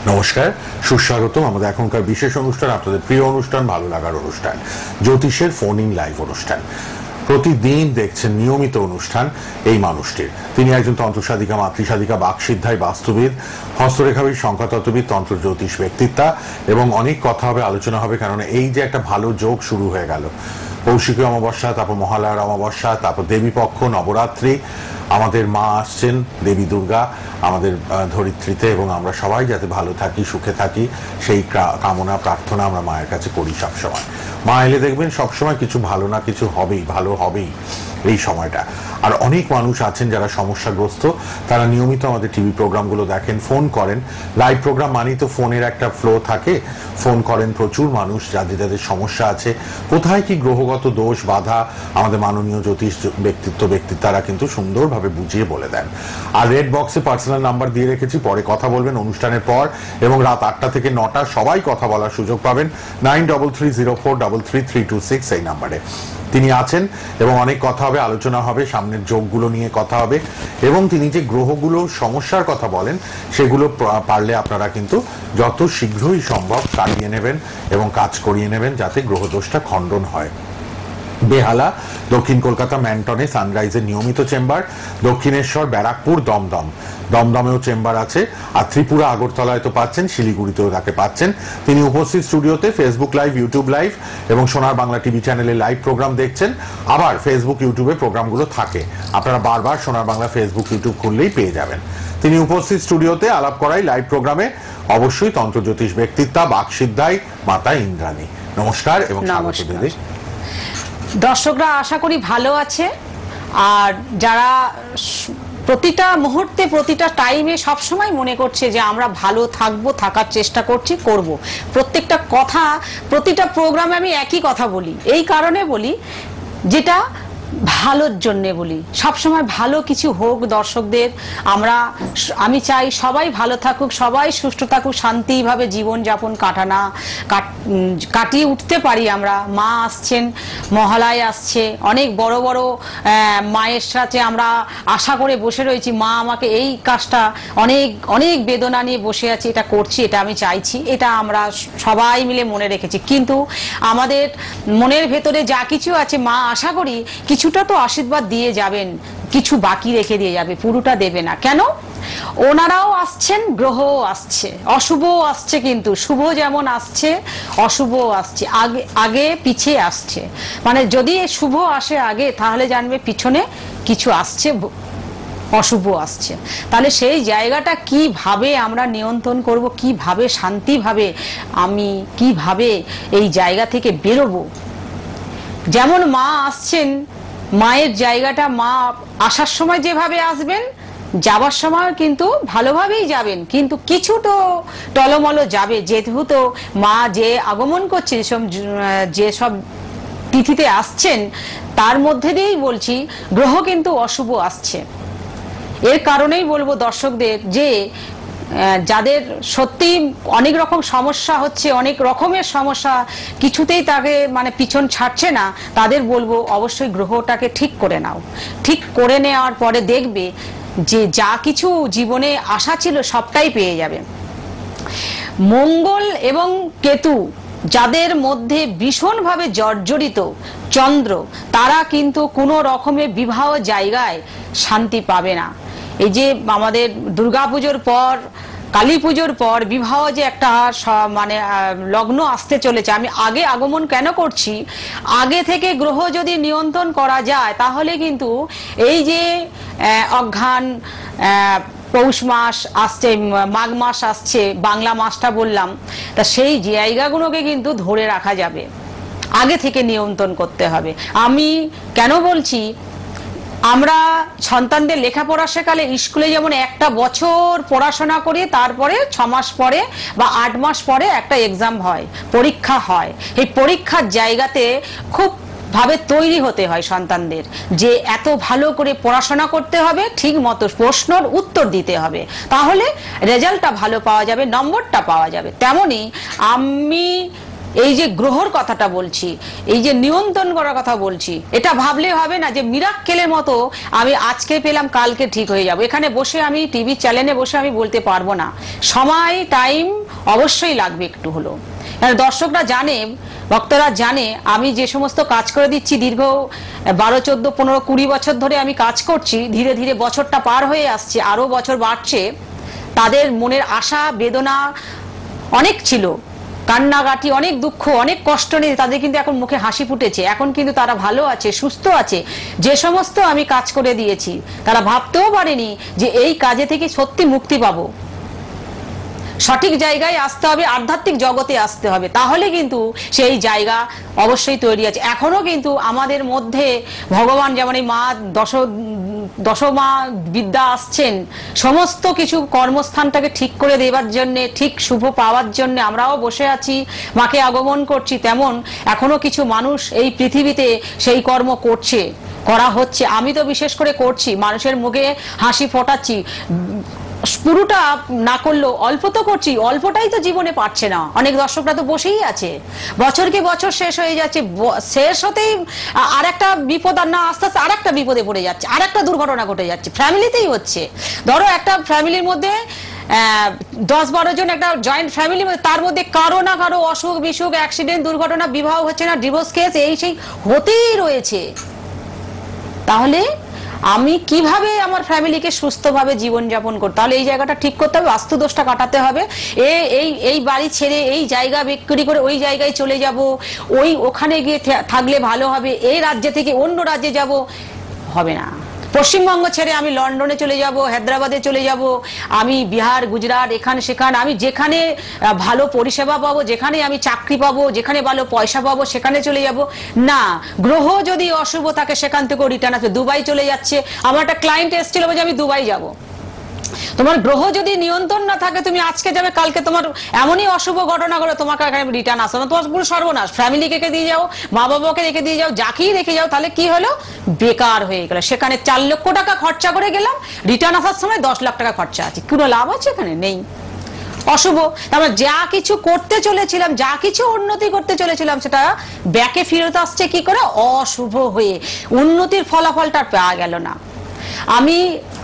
নমস্কার, সুস্বাগতম আমাদের এখনকার বিশেষ অনুষ্ঠান, আপনাদের প্রিয় অনুষ্ঠান, ভালো লাগার অনুষ্ঠান, জ্যোতিষের ফোন ইন লাইভ অনুষ্ঠান। প্রতিদিন দেখছেন নিয়মিত অনুষ্ঠান এই মানুষটির। তিনি একজন তন্ত্রসাধিকা, মাতৃসাধিকা, বাকসিদ্ধাই, বাস্তুবিদ, হস্তরেখাবিদ, সংখ্যাতত্ত্ববিদ, তন্ত্র জ্যোতিষ ব্যক্তিত্বা, এবং অনেক কথা হবে, আলোচনা হবে, কারণ এই যে একটা ভালো যোগ শুরু হয়ে গেল, কৌশিকী অমাবস্যা, তারপর মহালয়ার অমাবস্যা, তারপর দেবী পক্ষ, নবরাত্রি, আমাদের মা আসছেন দেবী দুর্গা আমাদের ধরিত্রীতে, এবং আমরা সবাই যাতে ভালো থাকি, সুখে থাকি, সেই কামনা প্রার্থনা আমরা মায়ের কাছে করি সবসময়। মা এলে দেখবেন সবসময় কিছু ভালো না কিছু হবেই, ভালো হবেই এই সময়টা। আর অনেক মানুষ আছেন যারা সমস্যাগ্রস্ত, তারা নিয়মিত আমাদের টিভি প্রোগ্রামগুলো দেখেন, ফোন করেন। লাইভ প্রোগ্রাম মানেই তো ফোনের একটা ফ্লো থাকে, ফোন করেন প্রচুর মানুষ যাদের যাদের সমস্যা আছে, কোথায় কি গ্রহগত দোষ বাধা আমাদের মাননীয় জ্যোতিষ ব্যক্তিত্বরা কিন্তু সুন্দরভাবে বুঝিয়ে বলে দেন। আর রেড বক্সে পার্সোনাল নাম্বার দিয়ে রেখেছি, পরে কথা বলবেন অনুষ্ঠানের পর, এবং রাত 8টা থেকে 9টা সবাই কথা বলার সুযোগ পাবেন 9330433326 এই নাম্বারে। তিনি আছেন এবং অনেক কথা হবে, আলোচনা হবে, সামনের যোগগুলো নিয়ে কথা হবে, এবং তিনি যে গ্রহগুলো সমস্যার কথা বলেন সেগুলো পারলে আপনারা কিন্তু যত শীঘ্রই সম্ভব কাটিয়ে নেবেন এবং কাজ করিয়ে নেবেন যাতে গ্রহদোষটা খণ্ডন হয়। বেহালা, দক্ষিণ কলকাতা ম্যানটনে সানরাইজের নিয়মিত চেম্বার, দক্ষিণেশ্বর, ব্যারাকপুর, দমদমেও চেম্বার আছে, আর ত্রিপুরা আগরতলায় তো পাচ্ছেন, শিলিগুড়িতেও তাকে পাচ্ছেন। তিনি উপস্থিত স্টুডিওতে ফেসবুক লাইভ, ইউটিউব লাইভ এবং সোনার বাংলা টিভি চ্যানেলে লাইভ প্রোগ্রাম দেখছেন। আবার ফেসবুক, ইউটিউবে প্রোগ্রামগুলো থাকে, আপনারা বারবার সোনার বাংলা ফেসবুক, ইউটিউব খুললেই পেয়ে যাবেন। তিনি উপস্থিত স্টুডিওতে আলাপ করাই লাইভ প্রোগ্রামে অবশ্যই তন্ত্র জ্যোতিষ ব্যক্তিত্বা, বাকসিদ্ধাই মাতা ইন্দ্রাণী। নমস্কার এবং স্বাগত দিদি। দর্শকরা আশা করি ভালো আছে, আর যারা প্রতিটা মুহূর্তে প্রতিটা টাইমে সবসময় মনে করছে যে আমরা ভালো থাকবো, থাকার চেষ্টা করছি, করব। প্রত্যেকটা কথা, প্রতিটা প্রোগ্রামে আমি একই কথা বলি, এই কারণে বলি যেটা ভালোর জন্যে বলি, সবসময় ভালো কিছু হোক দর্শকদের। আমি চাই সবাই ভালো থাকুক, সবাই সুস্থ থাকুক, শান্তিভাবে জীবনযাপন কাটিয়ে উঠতে পারি আমরা। মা আসছেন, মহালয়া আসছে, অনেক বড় বড় মায়ের সাথে আমরা আশা করে বসে রয়েছি, মা আমাকে এই কাজটা, অনেক অনেক বেদনা নিয়ে বসে আছি, এটা করছি, এটা আমি চাইছি, এটা আমরা সবাই মিলে মনে রেখেছি। কিন্তু আমাদের মনের ভেতরে যা কিছু আছে, মা আশা করি কিছুটা তো আশীর্বাদ দিয়ে যাবেন, কিছু বাকি রেখে দিয়ে যাবে, পুরোটা দেবে না। কেন? ওনারাও আসছেন, গ্রহও আসছে, অশুভও আসছে, কিন্তু শুভ যেমন আসছে অশুভও আসছে, আগে পিছিয়ে আসছে। মানে যদি শুভ আসে আগে, তাহলে জানবে পিছনে কিছু আসছে, অশুভ আসছে। তাহলে সেই জায়গাটা কিভাবে আমরা নিয়ন্ত্রণ করব, কিভাবে শান্তিভাবে আমি কিভাবে এই জায়গা থেকে বেরোবো। যেমন মা আসছেন, মায়ের জায়গাটা, মা আসার সময় যেভাবে আসবেন, যাবার সময় কিন্তু ভালোভাবেই যাবেন, কিন্তু কিছু তো টলমলো যাবে, যেহেতু মা যে আগমন করছে, যেসব তিথিতে আসছেন, তার মধ্যে দিয়েই বলছি গ্রহ কিন্তু অশুভ আসছে। এর কারণেই বলবো দর্শকদের যে যাদের সত্যি অনেক রকম সমস্যা হচ্ছে, অনেক রকমের সমস্যা, কিছুতেই তাকে মানে পিছন ছাড়ছে না, তাদের বলবো অবশ্যই গ্রহটাকে ঠিক করে নাও। ঠিক করে নেওয়ার পরে দেখবে যে যা কিছু জীবনে আশা ছিল সবটাই পেয়ে যাবে। মঙ্গল এবং কেতু যাদের মধ্যে ভীষণভাবে জর্জরিত চন্দ্র, তারা কিন্তু কোনো রকমের বিবাহ জায়গায় শান্তি পাবে না। এই যে আমাদের দুর্গাপুজোর পর, কালী পুজোর পর বিবাহ যে একটা মানে লগ্ন আসতে চলেছে, আমি আগে আগমন কেন করছি, আগে থেকে গ্রহ যদি নিয়ন্ত্রণ করা যায়, তাহলে কিন্তু এই যে অঘ্রান, পৌষ মাস আসছে, মাঘ মাস আসছে, বাংলা মাসটা বললাম, তা সেই জায়গাগুলোকে কিন্তু ধরে রাখা যাবে, আগে থেকে নিয়ন্ত্রণ করতে হবে। আমি কেন বলছি, আমরা সন্তানদের লেখাপড়া শেখালে স্কুলে যেমন একটা বছর পড়াশোনা করি, তারপরে 6 মাস পরে বা 8 মাস পরে একটা এক্সাম হয়, পরীক্ষা হয়। এই পরীক্ষার জায়গাতে খুব ভাবে তৈরি হতে হয় সন্তানদের, যে এত ভালো করে পড়াশোনা করতে হবে, ঠিক মতো প্রশ্নের উত্তর দিতে হবে, তাহলে রেজাল্টটা ভালো পাওয়া যাবে, নম্বরটা পাওয়া যাবে। তেমনি আমি এই যে গ্রহর কথাটা বলছি, এই যে নিয়ন্ত্রণ করার কথা বলছি, এটা ভাবলে হবে না যে মিরাক্কেলের মতো আমি আজকে পেলাম কালকে ঠিক হয়ে যাব। এখানে বসে আমি টিভি চ্যানেলে বসে আমি বলতে পারবো না, সময় টাইম অবশ্যই লাগবে একটু হলো। দর্শকরা জানে, ভক্তরা জানে আমি যে সমস্ত কাজ করে দিচ্ছি, দীর্ঘ 12, 14, 15, 20 বছর ধরে আমি কাজ করছি, ধীরে ধীরে বছরটা পার হয়ে আসছে, আরো বছর বাড়ছে। তাদের মনের আশা বেদনা অনেক ছিল, কান্নাকাটি, অনেক দুঃখ, অনেক কষ্ট নিয়ে তাদের কিন্তু এখন মুখে হাসি ফুটেছে। এখন কিন্তু তারা ভালো আছে, সুস্থ আছে। যে সমস্ত আমি কাজ করে দিয়েছি তারা ভাবতেও পারেনি যে এই কাজে থেকে সত্যি মুক্তি পাবো। সঠিক জায়গায় আসতে হবে, আধ্যাত্মিক জগতে আসতে হবে, তাহলে কিন্তু সেই জায়গা অবশ্যই তৈরি আছে। এখনো কিন্তু আমাদের মধ্যে ভগবান যেমন এই মা দশমা বিদ্যা আসছেন, সমস্ত কিছু কর্মস্থানটাকে ঠিক করে দেবার জন্য, ঠিক শুভ পাওয়ার জন্য আমরাও বসে আছি, মাকে আগমন করছি। তেমন এখনো কিছু মানুষ এই পৃথিবীতে সেই কর্ম করছে, করা হচ্ছে। আমি তো বিশেষ করে করছি, মানুষের মুখে হাসি ফোটাচ্ছি। পুরোটা না করলেও অল্প তো করছি, অল্পটাই তো জীবনে পারছে না। অনেক দর্শকরা তো বসেই আছে, বছরকে বছর শেষ হয়ে যাচ্ছে, শেষ হতেই আর একটা বিপদ, আর না আস্তে আস্তে আর একটা বিপদে পড়ে যাচ্ছে, আর একটা দুর্ঘটনা ঘটে যাচ্ছে, ফ্যামিলিতেই হচ্ছে। ধরো একটা ফ্যামিলির মধ্যে 10-12 জন একটা জয়েন্ট ফ্যামিলি, তার মধ্যে কারো না কারো অসুখ বিসুখ, অ্যাক্সিডেন্ট, দুর্ঘটনা, বিবাহ হচ্ছে না, ডিভোর্স কেস, এই সেই হতেই রয়েছে। তাহলে আমি কিভাবে আমার ফ্যামিলিকে সুস্থভাবে জীবনযাপন করতে, তাহলে এই জায়গাটা ঠিক করতে হবে, বাস্তুদোষটা কাটাতে হবে। এই বাড়ি ছেড়ে এই জায়গা বিক্রি করে ওই জায়গায় চলে যাব, ওখানে গিয়ে থাকলে ভালো হবে, এই রাজ্য থেকে অন্য রাজ্যে যাব, হবে না। পশ্চিমবঙ্গ ছেড়ে আমি লন্ডনে চলে যাব, হায়দ্রাবাদে চলে যাব, আমি বিহার, গুজরাট, এখানে সেখানে, আমি যেখানে ভালো পরিষেবা পাবো, যেখানে আমি চাকরি পাবো, যেখানে ভালো পয়সা পাবো, সেখানে চলে যাব না। গ্রহ যদি অশুভ থাকে সেখান থেকে রিটার্ন আসবে। দুবাই চলে যাচ্ছে, আমার একটা ক্লায়েন্ট এসেছিল যে আমি দুবাই যাব। তোমার গ্রহ যদি নিয়ন্ত্রণ না থাকে, তুমি আজকে যাবে, কালকে তোমার এমনই অশুভ ঘটনা করে তোমাকে রিটার্ন আসবে না, তোমার পুরো সর্বনাশ। ফ্যামিলিকে রেখে দিয়ে যাও, মা বাবাকে রেখে দিয়ে যাও, যাকেই রেখে যাও, তাহলে কি হলো, বেকার হয়ে গেল। সেখানে 4 লক্ষ টাকা খরচা করে গেলাম, রিটার্ন আসার সময় 10 লাখ টাকা খরচা আছে, কোনো লাভ আছে এখানে? নেই। অশুভ। তারপর যা কিছু করতে চলেছিলাম, যা কিছু উন্নতি করতে চলেছিলাম, সেটা ব্যাকে ফিরত আসছে কি করে, অশুভ হয়ে। উন্নতির ফলাফলটা পাওয়া গেল না। আমি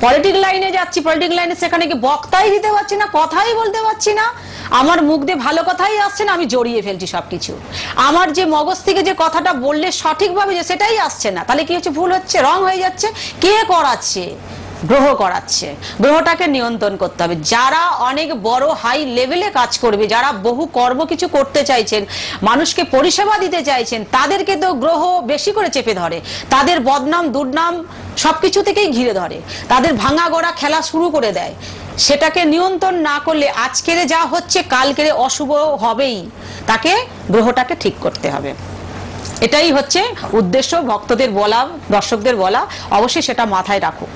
পলিটিক্যাল লাইনে যাচ্ছি, পলিটিক্যাল লাইনে সেখানে কি বক্তাই দিতে পারছি না, কথাই বলতে পারছি না, আমার মুখ দিয়ে ভালো কথাই আসছে না, আমি জড়িয়ে ফেলছি সবকিছু। আমার যে মগজ থেকে যে কথাটা বললে সঠিকভাবে যে সেটাই আসছে না, তাহলে কি হচ্ছে, ভুল হচ্ছে, রং হয়ে যাচ্ছে। কে করাচ্ছে? গ্রহ করাচ্ছে। গ্রহটাকে নিয়ন্ত্রণ করতে হবে। যারা অনেক বড় হাই লেভেলে কাজ করবে, যারা বহু কর্ম কিছু করতে চাইছেন, মানুষকে পরিষেবা দিতে চাইছেন, তাদেরকে তো গ্রহ বেশি করে চেপে ধরে, তাদের বদনাম দুর্নাম সবকিছু থেকেই ঘিরে ধরে, তাদের ভাঙা গড়া খেলা শুরু করে দেয়। সেটাকে নিয়ন্ত্রণ না করলে আজকের যা হচ্ছে কালকের অশুভ হবেই। তাকে গ্রহটাকে ঠিক করতে হবে। এটাই হচ্ছে উদ্দেশ্য, ভক্তদের বলা, দর্শকদের বলা, অবশ্যই সেটা মাথায় রাখুক।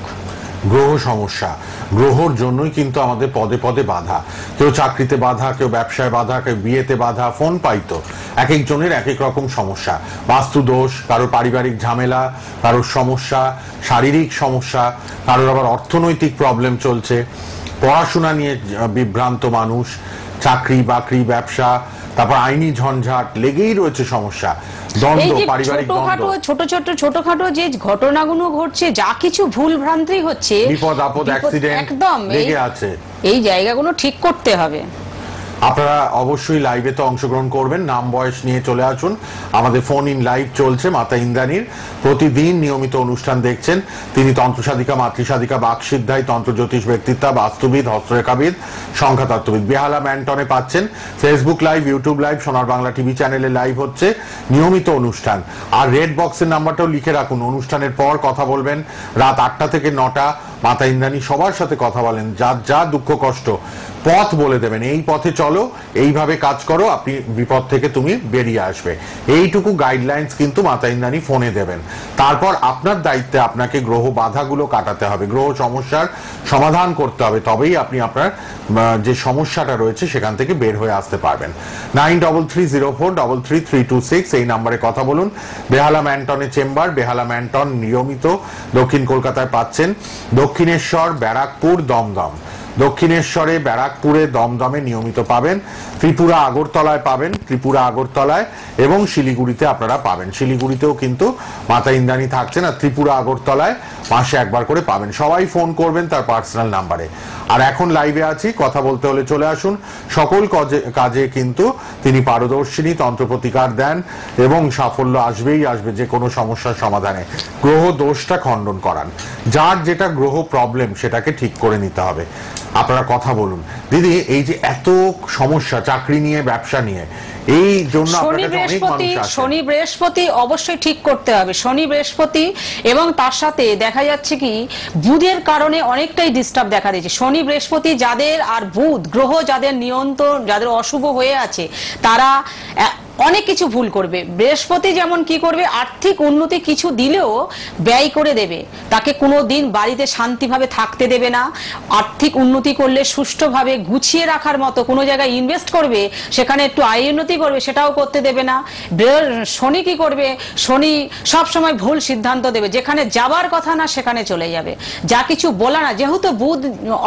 গ্রহ সমস্যা, গ্রহর জন্যই কিন্তু আমাদের পদে পদে বাধা। কেউ চাকরিতে বাধা, কেউ ব্যবসায় বাধা, কেউ বিয়েতে বাধা, ফোন পাইতো। এক একজনের এক এক রকম সমস্যা, বাস্তু দোষ, কারোর পারিবারিক ঝামেলা, কারোর সমস্যা, শারীরিক সমস্যা, কারোর আবার অর্থনৈতিক প্রবলেম চলছে, পড়াশোনা নিয়ে বিভ্রান্ত মানুষ, চাকরি বাকরি ব্যবসা, তারপর আইনি ঝঞ্ঝাট লেগেই রয়েছে সমস্যা, দ্বন্দ্ব, পারিবারিক দ্বন্দ্ব, ছোটখাটো যে ঘটনাগুলো ঘটছে, যা কিছু ভুল ভ্রান্তি হচ্ছে, বিপদ আপদ, অ্যাক্সিডেন্ট একদম লেগে আছে। এই জায়গাগুলো ঠিক করতে হবে। আপনারা অবশ্যই লাইভে তো অংশগ্রহণ করবেন, নাম বয়স নিয়ে চলে আসুন। আমাদের ফোন ইন লাইভ চলছে মাতা ইন্দ্রাণীর, প্রতিদিন নিয়মিত অনুষ্ঠান দেখছেন। তিনি তন্ত্রসাধিকা, মাতৃসাধিকা, বাকসিদ্ধাই, তন্ত্র জ্যোতিষ ব্যক্তিত্বা, বাস্তুবিদ, হস্তরেখাবিদ, সংখ্যাতত্ত্ববিদ। বেহালা ম্যান্টনে পাচ্ছেন ফেসবুক লাইভ, ইউটিউব লাইভ, সোনার বাংলা টিভি চ্যানেলে লাইভ হচ্ছে নিয়মিত অনুষ্ঠান। আর রেড বক্সের নাম্বারটাও লিখে রাখুন, অনুষ্ঠানের পর কথা বলবেন রাত 8টা থেকে 9টা। মাতা ইন্দ্রাণী সবার সাথে কথা বলেন, যার যা দুঃখ কষ্ট পথ বলে দেবেন, এই পথে চলো, এইভাবে কাজ করো, আপনি বিপদ থেকে তুমি বেরিয়ে আসবে, এইটুকু গাইডলাইন্স কিন্তু মাতা ইন্দ্রাণী ফোনে দেবেন। তারপর আপনার দায়িত্বে আপনাকে গ্রহ বাধাগুলো কাটাতে হবে, গ্রহ সমস্যার সমাধান করতে হবে, তবেই আপনি আপনার যে সমস্যাটা রয়েছে সেখান থেকে বের হয়ে আসতে পারবেন। 9330433326 এই নাম্বারে কথা বলুন। বেহালা ম্যান্টনে চেম্বার, বেহালা ম্যান্টন নিয়মিত দক্ষিণ কলকাতায় পাচ্ছেন, দক্ষিণেশ্বর, ব্যারাকপুর, দমদম। দক্ষিণেশ্বরে, ব্যারাকপুরে, দমদমে নিয়মিত পাবেন, ত্রিপুরা আগরতলায় পাবেন, ত্রিপুরা আগরতলায় এবং শিলিগুড়িতে আপনারা পাবেন। শিলিগুড়িতেও কিন্তু মাতা ইন্দ্রাণী থাকছেন, আর ত্রিপুরা আগরতলায় মাসে একবার করে পাবেন। সবাই ফোন করবেন তার পার্সোনাল নাম্বারে। আর এখন লাইভে আছি, কথা বলতে হলে চলে আসুন। সকল কাজে কিন্তু তিনি পারদর্শিনী, তন্ত্র প্রতিকার দেন এবং সাফল্য আসবেই আসবে যে কোনো সমস্যার সমাধানে। গ্রহ দোষটা খণ্ডন করান, যার যেটা গ্রহ প্রবলেম সেটাকে ঠিক করে নিতে হবে। আপনারা কথা বলুন। দিদি, এই যে এত সমস্যা চাকরি নিয়ে, ব্যবসা নিয়ে, এই জন্য শনি বৃহস্পতি অবশ্যই ঠিক করতে হবে। শনি বৃহস্পতি এবং তার সাথে দেখা যাচ্ছে কি বুধের কারণে অনেকটাই ডিস্টার্ব দেখা দিয়েছে। শনি বৃহস্পতি যাদের আর বুধ গ্রহ যাদের নিয়ন্ত্রণ, যাদের অশুভ হয়ে আছে, তারা অনেক কিছু ভুল করবে। বৃহস্পতি যেমন কি করবে, আর্থিক উন্নতি কিছু দিলেও ব্যয় করে দেবে, তাকে কোনো দিন বাড়িতে শান্তিভাবে থাকতে দেবে না। আর্থিক উন্নতি করলে সুষ্ঠুভাবে গুছিয়ে রাখার মতো কোনো জায়গায় ইনভেস্ট করবে, সেখানে একটু আয় উন্নতি করবে, সেটাও করতে দেবে না। শনি কি করবে, শনি সব সময় ভুল সিদ্ধান্ত দেবে, যেখানে যাবার কথা না সেখানে চলে যাবে, যা কিছু বলা না। যেহেতু বুধ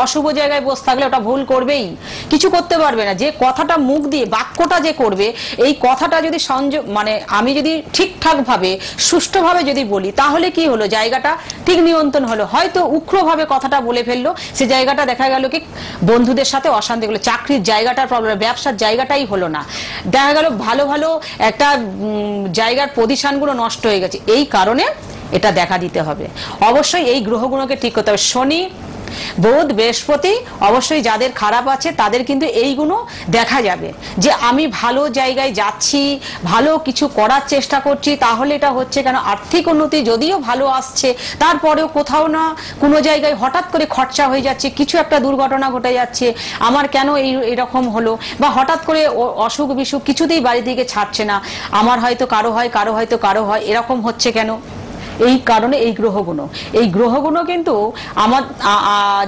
অশুভ জায়গায় বসে থাকলে ওটা ভুল করবেই, কিছু করতে পারবে না। যে কথাটা মুখ দিয়ে বাক্যটা যে করবে, এই কথাটা যদি সংযোগ মানে আমি যদি ঠিকঠাক ভাবে সুষ্ঠুভাবে যদি বলি, তাহলে কি হলো, জায়গাটা ঠিক নিয়ন্ত্রণ হলো। হয়তো উগ্রভাবে কথাটা বলে ফেললো, সে জায়গাটা দেখা গেল কি বন্ধুদের সাথে অশান্তি হলো, চাকরির জায়গাটার প্রবলেম, ব্যবসার জায়গাটাই হলো না, দেখা গেল ভালো ভালো একটা জায়গার পজিশনগুলো নষ্ট হয়ে গেছে। এই কারণে এটা দেখা দিতে হবে। অবশ্যই এই গ্রহগুলোকে ঠিক করতে হবে। শনি, বুধ, বৃহস্পতি অবশ্যই যাদের খারাপ আছে তাদের কিন্তু এইগুলো দেখা যাবে, যে আমি ভালো জায়গায় যাচ্ছি, ভালো কিছু করার চেষ্টা করছি, তাহলে এটা হচ্ছে কেন, আর্থিক উন্নতি যদিও ভালো আসছে, তারপরেও কোথাও না কোনো জায়গায় হঠাৎ করে খরচা হয়ে যাচ্ছে, কিছু একটা দুর্ঘটনা ঘটে যাচ্ছে, আমার কেন এরকম হলো, বা হঠাৎ করে অসুখ বিসুখ কিছুতেই বাড়ি থেকে ছাড়ছে না, আমার হয়তো কারো হয়, কারো হয়তো কারো হয়, এরকম হচ্ছে কেন, এই কারণে এই গ্রহগুলো কিন্তু আমার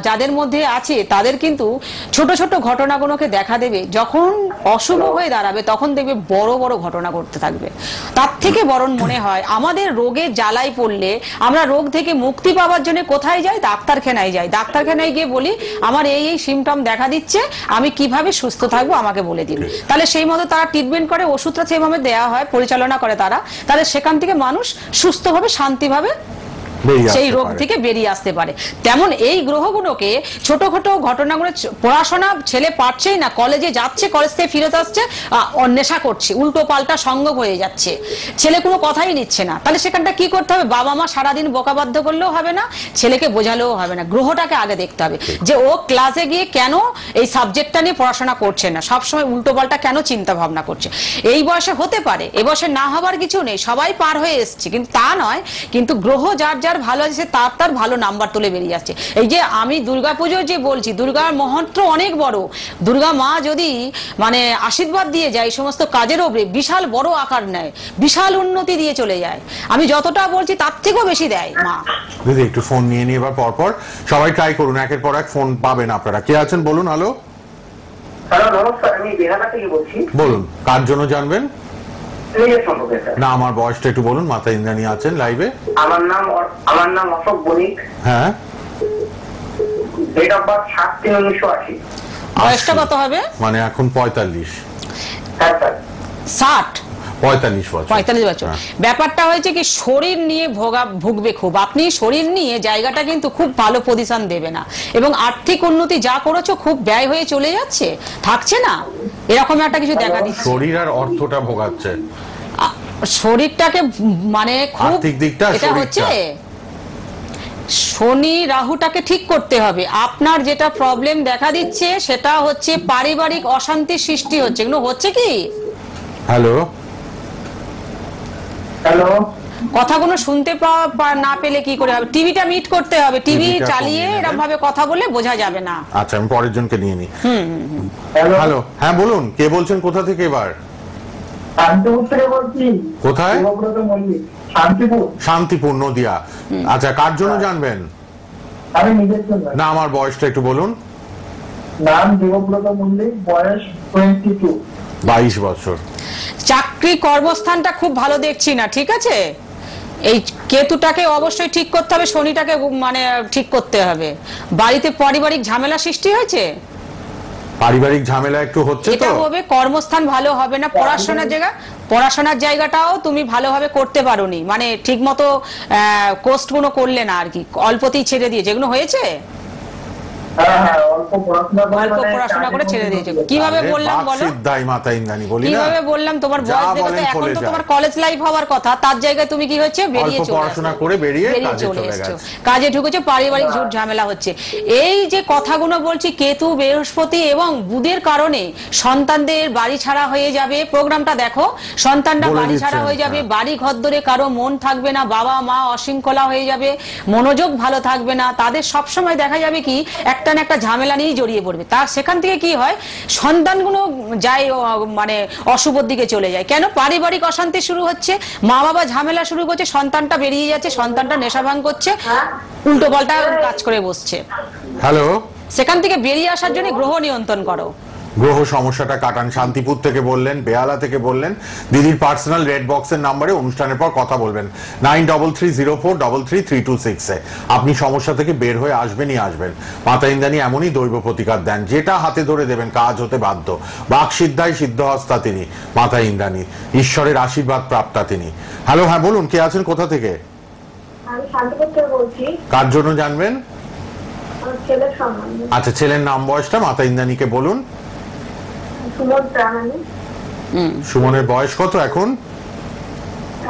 যাদের মধ্যে আছে তাদের কিন্তু ছোট ছোট ঘটনাগুলোকে দেখা দেবে। যখন অশুভ হয়ে দাঁড়াবে তখন দেখবে বড় বড় ঘটনা ঘটতে থাকবে। তার থেকে বরং মনে হয় আমাদের রোগের জ্বালায় পড়লে আমরা রোগ থেকে মুক্তি পাওয়ার জন্য কোথায় যাই, ডাক্তারখানায় যাই। ডাক্তারখানায় গিয়ে বলি আমার এই সিমটম দেখা দিচ্ছে, আমি কিভাবে সুস্থ থাকবো আমাকে বলে দিন। তাহলে সেই মতো তারা ট্রিটমেন্ট করে, ওষুধটা সেইভাবে দেওয়া হয়, পরিচালনা করে তারা, তাহলে সেখান থেকে মানুষ সুস্থভাবে শান্তিভাবে সেই রোগ থেকে বেরিয়ে আসতে পারে। তেমন এই গ্রহগুলোকে ছোটখাটো ঘটনাগুলো, পড়াশোনা ছেলে পারছেই না, কলেজে যাচ্ছে, কলেজ থেকে ফিরত আসছে নেশা করছে, উল্টো পাল্টা সঙ্গ হয়ে যাচ্ছে, ছেলে কোনো কথাই নিচ্ছে না, তাহলে সেখানটা কি করতে হবে, বাবা মা সারাদিন বকাবাধ্য করলেও হবে না, ছেলেকে বোঝালেও হবে না, গ্রহটাকে আগে দেখতে হবে যে ও ক্লাসে গিয়ে কেন এই সাবজেক্টটা নিয়ে পড়াশোনা করছে না, সবসময় উল্টো পাল্টা কেন চিন্তা ভাবনা করছে। এই বয়সে হতে পারে, এ বয়সে না হবার কিছু নেই, সবাই পার হয়ে এসছে, কিন্তু তা নয়, কিন্তু গ্রহ যার যার ভালো আছে তার ভালো নাম্বার তুলে বেরিয়ে আসছে। এই যে আমি দুর্গাপুজো যে বলছি, দুর্গার মহত্ব অনেক বড়, দুর্গা মা যদি মানে আশীর্বাদ দিয়ে যায়, এই সমস্ত কাজের উপরে বিশাল বড় আকার নেয়, বিশাল উন্নতি দিয়ে চলে যায়। আমি যতটা বলছি তার থেকেও বেশি দেয় মা। দিদি একটু ফোন নিয়ে নিয়ে এবার পরপর সবাই ট্রাই করুন, একের পর এক ফোন পাবেন আপনারা। কে আছেন বলুন। হ্যালো, নমস্কার, আমি বেহালা থেকে বলছি। বলুন, কার জন্য জানবেন? না, আমার বয়সটা একটু বলুন। মাতা ইন্দ্রাণী আছেন লাইভে। আমার নাম অশোক বণিক। হ্যাঁ, ডেট অফ বার্থ 7/3/1980। বয়সটা কত হবে? মানে এখন 45। হ্যাঁ স্যার। 45 বছর। 45 বছর। ব্যাপারটা হয়েছে কি, শরীর নিয়ে ভুগবে খুব, আপনি শরীর নিয়ে জায়গাটা কিন্তু খুব ভালো পজিশন দেবে না, এবং আর্থিক উন্নতি যা করেছো খুব ব্যয় হয়ে চলে যাচ্ছে, থাকছে না, এরকম একটা কিছু দেখা দিচ্ছে। শরীর আর অর্থটা ভোগাচ্ছে, শরীরটাকে মানে খুব আর্থিক দিকটা, এটা হচ্ছে শনি রাহুটাকে ঠিক করতে হবে। আপনার যেটা প্রবলেম দেখা দিচ্ছে সেটা হচ্ছে পারিবারিক অশান্তি সৃষ্টি হচ্ছে, এগুলো হচ্ছে কি? হ্যালো হ্যালো, কথাগুলো শুনতে না পেলে কি করে হবে? টিভিটা মিট করতে হবে, টিভি চালিয়ে এরকম ভাবে কথা বলে বোঝা যাবে না। আচ্ছা, আমি পরের জনকে নিয়ে নিই। হ্যালো, হ্যাঁ বলুন, কে বলছেন, কোথা থেকে? এবার শান্তিপুর থেকে বলছি। কোথায়? শান্তিপুর, নদিয়া। আচ্ছা, কার জন্য জানবেন? আমি নিজের জন্য। না, আমার বয়সটা একটু বলুন। নাম দেবব্রত মল্লিক, বয়স 22 বছর। চাকরি কর্মস্থানটা খুব ভালো দেখছি না, ঠিক আছে? এই কেতুটাকে অবশ্যই ঠিক করতে হবে, শনিটাকে মানে ঠিক করতে হবে। বাড়িতে পারিবারিক ঝামেলা সৃষ্টি হয়েছে, পারিবারিক ঝামেলা একটু হচ্ছে, তো এটা হবে। কর্মস্থান ভালো হবে না, পড়াশোনার জায়গাটাও তুমি ভালোভাবে করতে পারোনি, মানে ঠিক মতো কোর্স গুলো করলে না আর কি, অল্পতেই ছেড়ে দিয়ে যেগুলো হয়েছে অল্প পড়াশোনা করে ছেড়ে দিয়েছে। কিভাবে বললাম বলো, মাতা ইন্দ্রাণী বলি না, কিভাবে বললাম? তোমার বয়স দেখো তো, এখন তো তোমার কলেজ লাইফ হওয়ার কথা, তার জায়গায় তুমি কি হচ্ছে, বেরিয়ে চলে পড়াশোনা করে বেরিয়ে চলে এসেছো, কাজে ঢুকেছো, পারিবারিক ঝুট ঝামেলা হচ্ছে। এই যে কথাগুলো বলছি, কেতু, বৃহস্পতি এবং বুধের কারণে সন্তানদের বাড়ি ছাড়া হয়ে যাবে। প্রোগ্রামটা দেখো, সন্তানরা বাড়ি ছাড়া হয়ে যাবে, বাড়ি ঘর ধরে কারো মন থাকবে না, বাবা মা অশৃঙ্খলা হয়ে যাবে, মনোযোগ ভালো থাকবে না, তাদের সবসময় দেখা যাবে কি একটা না একটা ঝামেলা নিয়েই জড়িয়ে পড়বে। তার সেখান থেকে কি হয়, সন্তানগুলো যায় মানে অশুভর দিকে চলে যায়। কেন? পারিবারিক অশান্তি শুরু হচ্ছে, মা বাবা ঝামেলা শুরু করছে, সন্তানটা বেরিয়ে যাচ্ছে, সন্তানটা নেশা ভাঙ করছে, উল্টো পাল্টা কাজ করে বসছে। হ্যালো, সেখান থেকে বেরিয়ে আসার জন্য গ্রহ নিয়ন্ত্রণ করো। গ্রহ সমস্যাটা কাটান। শান্তিপুর থেকে বললেন, বেহালা থেকে বললেন। দিদির পার্সোনাল রেড বক্সের নাম্বারে অনুষ্ঠানের পর কথা বলবেন 9330433326 এ। আপনি সমস্যা থেকে বের হয়ে আসবেনই আসবেন। মাতা ইন্দ্রাণী এমনই দৈব প্রতিকার দেন, যেটা হাতে ধরে দেবেন কাজ হতে বাধ্য। বাক সিদ্ধায় সিদ্ধহস্তা তিনি, মাতা ইন্দ্রাণী, ঈশ্বরের আশীর্বাদ প্রাপ্তা তিনি। হ্যালো, হ্যাঁ বলুন, কে আছেন, কোথা থেকে? আমি শান্তিপুর থেকে বলছি। কার জন্য জানবেন? আমার ছেলের সম্বন্ধে। আচ্ছা, ছেলের নাম বয়সটা মাতা ইন্দ্রাণীকে বলুন। সুমন প্রামাণিক। সুমনের বয়স কত এখন?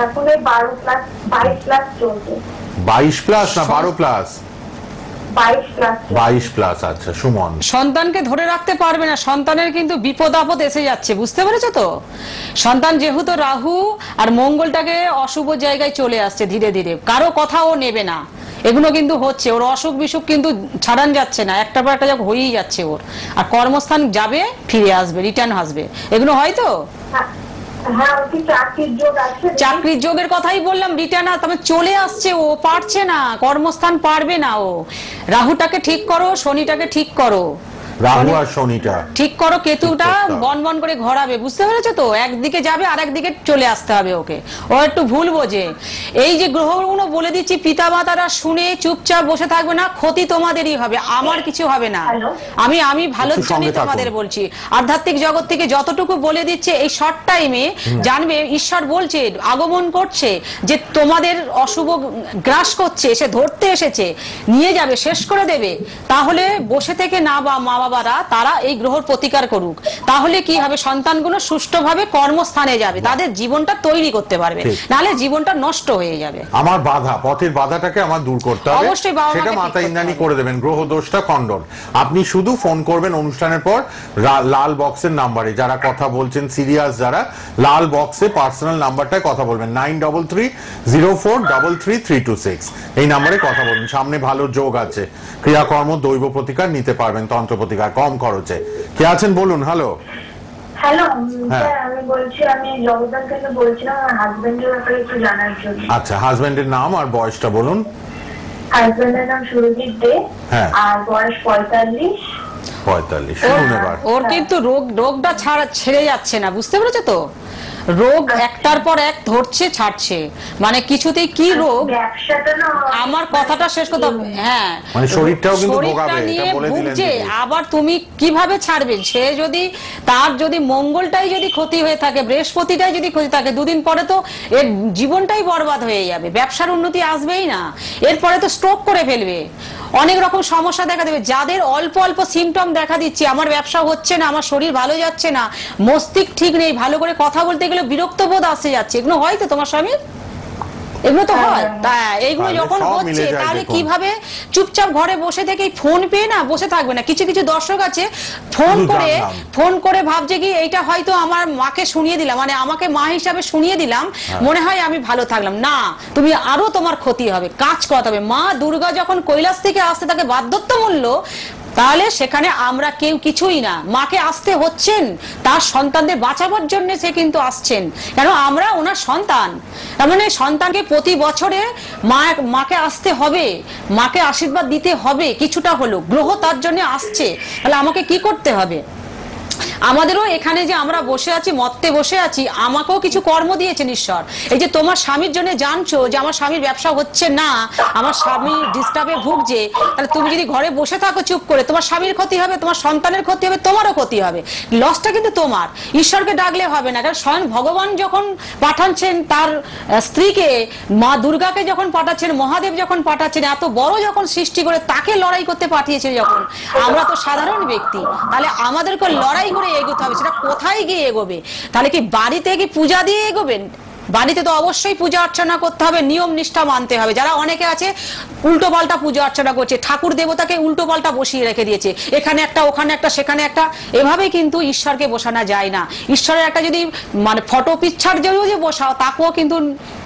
এখন এই 22 প্লাস চলছে। 22 প্লাস না 12 প্লাস? 22 প্লাস। 22 প্লাস। আচ্ছা, সুমন সন্তানকে ধরে রাখতে পারবে না, সন্তানের কিন্তু বিপদ আপদ এসে যাচ্ছে, বুঝতে পেরেছো তো? সন্তান যেহেতু রাহু আর মঙ্গলটাকে অশুভ জায়গায় চলে আসছে, ধীরে ধীরে কারো কথা ও নেবে না, এগুলো কিন্তু হচ্ছে। ওর অসুখ বিসুখ কিন্তু ছাড়ান যাচ্ছে না, একটা পর একটা হয়েই যাচ্ছে ওর। আর কর্মস্থান যাবে, ফিরে আসবে, রিটার্ন আসবে, এগুলো হয়তো। চাকরির যোগের কথাই বললাম, রিটার্ন তবে চলে আসছে, ও পারছে না, কর্মস্থান পারবে না ও। রাহুটাকে ঠিক করো, শনিটাকে ঠিক করো, রাহু আর শনিটা ঠিক করো, কেতুটা বন বন করে ঘোরাবে, বুঝতে পেরেছো তো? একদিকে যাবে আর একদিকে চলে আসতে হবে ওকে। ও একটু ভুল বোঝে। এই যে গ্রহগুলো বলে দিচ্ছি, পিতা মাতারা শুনে চুপচাপ বসে থাকবে না, ক্ষতি তোমাদেরই হবে, আমার কিছু হবে না। আমি ভালোর জন্য তোমাদের বলছি। আধ্যাত্মিক জগৎ থেকে যতটুকু বলে দিচ্ছে, এই শর্ট টাইমে জানবে ঈশ্বর বলছে, আগমন করছে, যে তোমাদের অশুভ গ্রাস করছে, সে ধরতে এসেছে, নিয়ে যাবে, শেষ করে দেবে। তাহলে বসে থেকে না, বা মা বাবারা তারা এই গ্রহর প্রতিকার করুক, তাহলে কি হবে, সন্তানগুলো সুষ্ঠুভাবে কর্মস্থানে যাবে, তাদের জীবনটা তৈরি করতে পারবে, নাহলে জীবনটা নষ্ট হয়ে যাবে। আমার বাধা, পথের বাধাটাকে আমার দূর করতে হবে, অবশ্যই সেটা মাতা ইন্দ্রাণী করে দেবেন। গ্রহ দোষটা খণ্ডন। আপনি শুধু ফোন করবেন অনুষ্ঠানের পর লাল বক্সের নাম্বারে, যারা কথা বলছেন সিরিয়াস, যারা লাল বক্সে পার্সোনাল নাম্বারটায় কথা বলবেন 9330433326, এই নাম্বারে কথা বলবেন। সামনে ভালো যোগ আছে, ক্রিয়াকর্ম, দৈব প্রতিকার নিতে পারবেন, তন্ত্র প্রতিকার কম খরচে। কে আছেন বলুন। হ্যালো, হ্যালো স্যার, আমি বলছি, আমি জগদ্দান থেকে বলছিলাম আমার হাজবেন্ডের ব্যাপারে একটু জানার জন্য। আচ্ছা, হাজবেন্ডের নাম আর বয়সটা বলুন। হাজবেন্ডের নাম সুরজিৎ দে, আর বয়স 45। ওর কিন্তু রোগটা ছেড়ে যাচ্ছে না, বুঝতে পেরেছো তো? রোগ একটার পর এক ধরছে, ছাড়ছে, মানে কিছুতেই কি রোগ, আমার কথাটা শেষ করতে হবে। হ্যাঁ, মানে শরীরটাও কিন্তু শরীরটা নিয়ে ভুগছে, আবার তুমি কিভাবে ছাড়বে? সে যদি, তার যদি মঙ্গলটাই যদি ক্ষতি হয়ে থাকে, বৃহস্পতিটাই যদি ক্ষতি থাকে, দুদিন পরে তো এর জীবনটাই বরবাদ হয়ে যাবে, ব্যবসার উন্নতি আসবেই না, এরপরে তো স্ট্রোক করে ফেলবে, অনেক রকম সমস্যা দেখা দেবে। যাদের অল্প অল্প সিমটম দেখা দিচ্ছে, আমার ব্যবসা হচ্ছে না, আমার শরীর ভালো যাচ্ছে না, মস্তিষ্ক ঠিক নেই, ভালো করে কথা বলতে গেলে বিরক্ত বোধ আসে যাচ্ছে, এগুলো হয় তো তোমার স্বামীর? এগুলো তো হয়। এইগুলো যখন হচ্ছে, তাহলে কিভাবে চুপচাপ ঘরে বসে থেকে ফোন পেয়ে না বসে থাকবে না। কিছু কিছু দর্শক আছে ফোন করে ভাবছে কি, এইটা হয়তো আমার মাকে শুনিয়ে দিলাম, মানে আমাকে মা হিসাবে শুনিয়ে দিলাম, মনে হয় আমি ভালো থাকলাম না, তুমি আরো তোমার ক্ষতি হবে, কাজ করতে হবে। মা দুর্গা যখন কৈলাস থেকে আসতে তাকে বাধ্যতামূল্য, তাহলে সেখানে আমরা কেউ কিছুই না, মাকে আসতে হচ্ছেন তার সন্তানদের বাঁচাবার জন্য, সে কিন্তু আসছেন, কেন আমরা ওনার সন্তান। তার মানে সন্তানকে প্রতি বছরে মাকে আসতে হবে, মাকে আশীর্বাদ দিতে হবে, কিছুটা হলো গ্রহ তার জন্য আসছে, তাহলে আমাকে কি করতে হবে? আমাদেরও এখানে যে আমরা বসে আছি, মত্তে বসে আছি, আমাকেও কিছু কর্ম দিয়েছেন ঈশ্বর। এই যে তোমার স্বামীর জন্য জানছো যে আমার স্বামীর ব্যবসা হচ্ছে না, আমার স্বামী ডিস্টার্বে ভুগছে, তাহলে তুমি যদি ঘরে বসে থাকো চুপ করে, তোমার স্বামীর ক্ষতি হবে, তোমার সন্তানের ক্ষতি হবে, তোমারও ক্ষতি হবে, লসটা কিন্তু তোমার। ঈশ্বরকে ডাকলে হবে না, কারণ স্বয়ং ভগবান যখন পাঠাচ্ছেন তার স্ত্রীকে, মা দুর্গাকে যখন পাঠাচ্ছেন, মহাদেব যখন পাঠাচ্ছেন, এত বড় যখন সৃষ্টি করে তাকে লড়াই করতে পাঠিয়েছে যখন, আমরা তো সাধারণ ব্যক্তি, তাহলে আমাদেরকে লড়াই করে এগোতে হবে। সেটা কোথায় গিয়ে এগোবে? তাহলে কি বাড়িতে কি পূজা দিয়ে এগোবেন? বাড়িতে তো অবশ্যই পূজা অর্চনা করতে হবে, নিয়ম নিষ্ঠা মানতে হবে। যারা অনেকে আছে উল্টো পাল্টা পূজা অর্চনা করছে, ঠাকুর দেবতাকে উল্টো পাল্টা বসিয়ে রেখে দিয়েছে, এখানে একটা ওখানে একটা সেখানে একটা, এভাবে কিন্তু ঈশ্বরকে বসানো যায় না। ঈশ্বরের একটা যদি মানে ফটো পিকচার যদি বসাও, তাকেও কিন্তু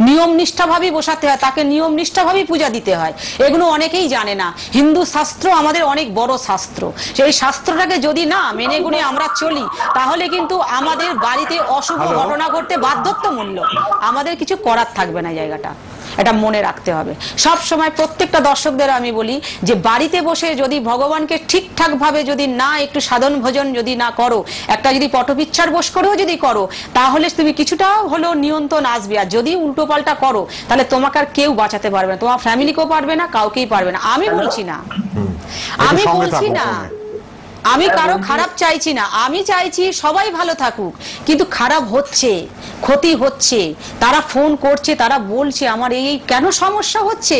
নিয়ম নিষ্ঠা ভাবেই বসাতে হয়, তাকে নিয়ম নিষ্ঠা ভাবেই পূজা দিতে হয়। এগুলো অনেকেই জানে না। হিন্দু শাস্ত্র আমাদের অনেক বড় শাস্ত্র, সেই শাস্ত্রটাকে যদি না মেনে গুনে আমরা চলি, তাহলে কিন্তু আমাদের বাড়িতে অশুভ ঘটনা ঘটতে বাধ্যতামূলক, আমাদের কিছু করার থাকবে না। জায়গাটা এটা মনে রাখতে হবে সব সময়। প্রত্যেকটা দর্শকদের আমি বলি যে বাড়িতে বসে যদি ভগবানকে ঠিকঠাক ভাবে যদি না একটু সাধন ভজন যদি না করো, একটা যদি পটপিচ্ছার বস করেও যদি করো, তাহলে তুমি কিছুটা হলেও নিয়ন্ত্রণ আসবে। আর যদি উল্টো পাল্টা করো, তাহলে তোমাকে আর কেউ বাঁচাতে পারবে না, তোমার ফ্যামিলিকেও পারবে না, কাউকেই পারবে না। আমি বলছি না, আমি বলছি না, আমি কারো খারাপ চাইছি না, আমি চাইছি সবাই ভালো থাকুক, কিন্তু খারাপ হচ্ছে, ক্ষতি হচ্ছে, তারা ফোন করছে, তারা বলছে আমার এই কেন সমস্যা হচ্ছে।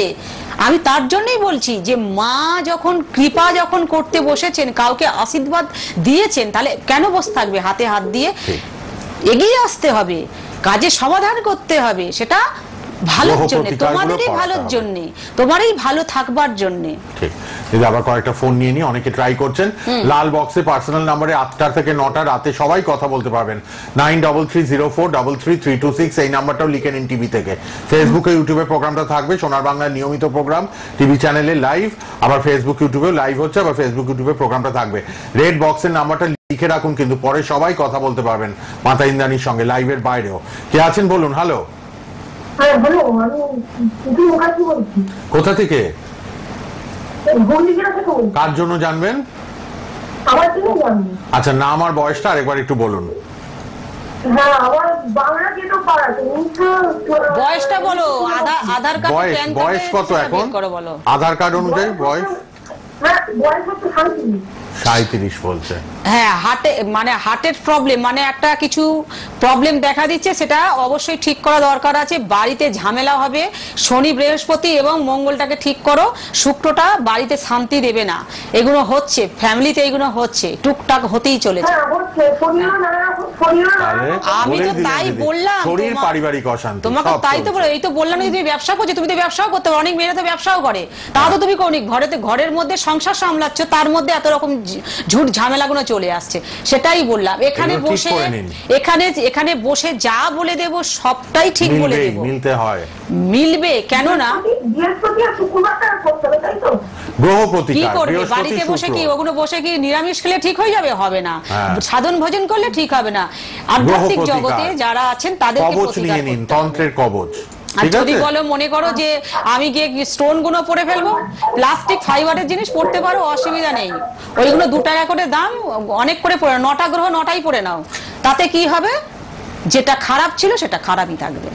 আমি তার জন্যই বলছি যে মা যখন কৃপা যখন করতে বসেছেন, কাউকে আশীর্বাদ দিয়েছেন, তাহলে কেন বসে থাকবে? হাতে হাত দিয়ে এগিয়ে আসতে হবে, কাজে সমাধান করতে হবে, সেটা ভালোর জন্য, তোমাদেরই ভালোর জন্য, তোমারই ভালো থাকবার জন্য। ঠিক। দিদি আবার কয়েকটা ফোন নিয়ে নি, অনেকে ট্রাই করছেন। লাল বক্সে পার্সোনাল নাম্বারে 8টা থেকে 9টা রাতে সবাই কথা বলতে পারবেন। 9330433326 এই নাম্বারটাও লিখে নিন টিভি থেকে। ফেসবুকে ইউটিউবে প্রোগ্রামটা থাকবে, সোনার বাংলার নিয়মিত প্রোগ্রাম টিভি চ্যানেলে লাইভ, আবার ফেসবুক ইউটিউবেও লাইভ হচ্ছে, আবার ফেসবুক ইউটিউবে প্রোগ্রামটা থাকবে। রেড বক্সের নাম্বারটা লিখে রাখুন, কিন্তু পরে সবাই কথা বলতে পারবেন মাতা ইন্দ্রাণীর সঙ্গে লাইভের বাইরেও। কে আছেন বলুন। হ্যালো, কোথা থেকে, কার জন্য জানবেন? আচ্ছা, নাম আর বয়সটা আরেকবার একটু বলুন। বয়সটা বলো, আধার কার্ড, বয়স কত এখন? আধার কার্ড অনুযায়ী বয়স 37 বলছে। হ্যাঁ, হার্টের প্রবলেম, মানে একটা কিছু প্রবলেম দেখা দিচ্ছে, সেটা অবশ্যই ঠিক করা দরকার আছে। বাড়িতে ঝামেলা হবে, শনি বৃহস্পতি এবং মঙ্গলটাকে ঠিক করো, শুক্রটা বাড়িতে শান্তি দেবে না। এগুলো হচ্ছে ফ্যামিলিতে, এগুলো হচ্ছে টুকটাক হতেই চলেছে। আমি তো তাই বললাম, শরীর পারিবারিক অশান্তি, তোমাকে তাই তো বলে, এই তো বললাম যে তুমি ব্যবসা করছো, তুমি তো ব্যবসাও করতে পারো, অনেক মেয়েরা তো ব্যবসাও করে, তা তো তুমি কোন ঘরের মধ্যে সংসার সামলাচ্ছ, তার মধ্যে এত রকম ঝুট ঝামেলাগুলো চলে আসছে। সেটাই বললাম, এখানে বসে যা বলে দেব সবটাই ঠিক বলে দেব, মিলতে হয়, মিলবে কেন না? কি করবে বাড়িতে বসে? কি ওগুলো বসে কি নিরামিষ খেলে ঠিক হয়ে যাবে? হবে না। সাধন ভজন করলে ঠিক হবে না। আধ্যাত্মিক জগতে যারা আছেন তাদেরকে প্রতিকার করতে হবে, তন্ত্রের কবচ। আর যদি বলো মনে করো যে আমি গিয়ে স্টোন গুলো পরে ফেলবো, প্লাস্টিক ফাইবারের জিনিস পড়তে পারো, অসুবিধা নেই। ওইগুলো 2 টাকা করে দাম, অনেক করে পরে 9টা গ্রহ 9টাই পরে নাও, তাতে কি হবে? যেটা খারাপ ছিল সেটা খারাপই থাকবে,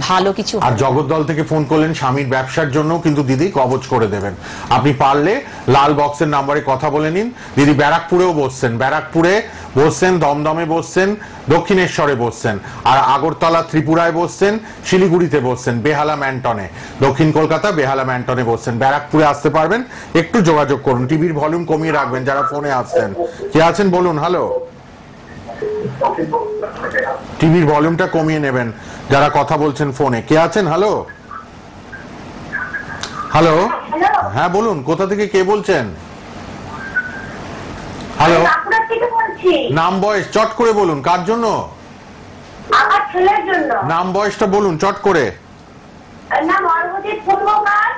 ভালো কিছু। আর জগদ্দল থেকে ফোন করলেন স্বামীর ব্যবসার জন্য, কিন্তু দিদি কবচ করে দেবেন। আপনি পারলে লাল বক্সের নাম্বারে কথা বলে নিন। দিদি ব্যারাকপুরেও বসছেন, ব্যারাকপুরে বসছেন, দমদমে বসছেন, দক্ষিণেশ্বরে বসছেন, আর আগরতলা ত্রিপুরায় বসছেন, শিলিগুড়িতে বসছেন, বেহালা ম্যান্টনে, দক্ষিণ কলকাতা বেহালা ম্যান্টনে বসছেন। ব্যারাকপুরে আসতে পারবেন, একটু যোগাযোগ করুন। টিভির ভলিউম কমিয়ে রাখবেন যারা ফোনে আসছেন। কে আছেন বলুন। হ্যালো, টিভির ভলিউমটা কমিয়ে নেবেন যারা কথা বলছেন ফোনে। কে আছেন? হ্যালো, হ্যালো, হ্যাঁ বলুন, কোথা থেকে কে বলছেন? হ্যালো, নাম বয়স চট করে বলুন, কার জন্য? আমার ছেলের জন্য। নাম বয়সটা বলুন চট করে। নাম অর্বজিৎ পূর্বকার,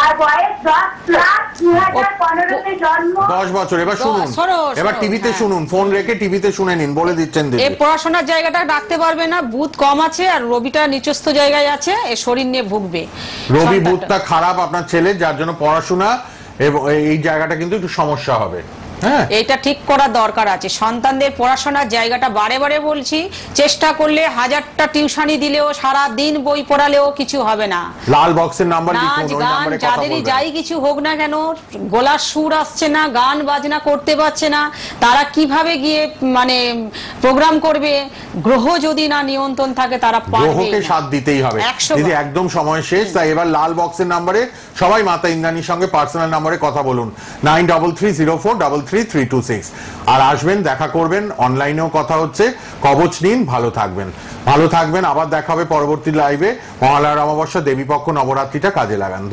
আর বয়স 10+2015 জন্ম। 10 বছর। এবার শুনুন, এবার টিভিতে শুনুন, ফোন রেখে টিভিতে শুনে নিন, বলে দিচ্ছেন দিদি। এই পড়াশোনার জায়গাটা রাখতে পারবে না, বুধ কম আছে, আর রবিটা নিচস্থ জায়গায় আছে, এই শরীর নিয়ে ভুগবে। রবি বুধটা খারাপ আপনার ছেলে, যার জন্য পড়াশোনা এবং এই জায়গাটা কিন্তু একটু সমস্যা হবে। হ্যাঁ। এটা ঠিক করার দরকার আছে। সন্তানদের পড়াশোনার জায়গাটা বারে বারে বলছি, চেষ্টা করলে 1000টা টিউশনি দিলেও সারা দিন বই পড়ালেও কিছু হবে না। লাল বক্সের নাম্বার লিখুন, নাচ ওই গান নম্বরে কথা যাদেরই বলবেন। যাই কিছু হোক না কেন, গলার সুর আসছে না, গান বাজনা করতে পারছে না, তারা কিভাবে গিয়ে মানে প্রোগ্রাম করবে? গ্রহ যদি না নিয়ন্ত্রণ থাকে তারা পারবে গ্রহকে না। সাথ দিতেই হবে। 100 দিদি বার। একদম সময় শেষ, তাই এবার লাল বক্সের নাম্বারে সবাই মাতা ইন্দ্রাণীর সঙ্গে পার্সোনাল নাম্বারে কথা বলুন 9330432326 আর আসবেন, দেখা করবেন, অনলাইনেও কথা হচ্ছে। কবচ নিন, ভালো থাকবেন। ভালো থাকবেন, আবার দেখা হবে পরবর্তী লাইভে। মহালয়ার অমাবস্যা, দেবীপক্ষ, নবরাত্রিটা কাজে লাগান।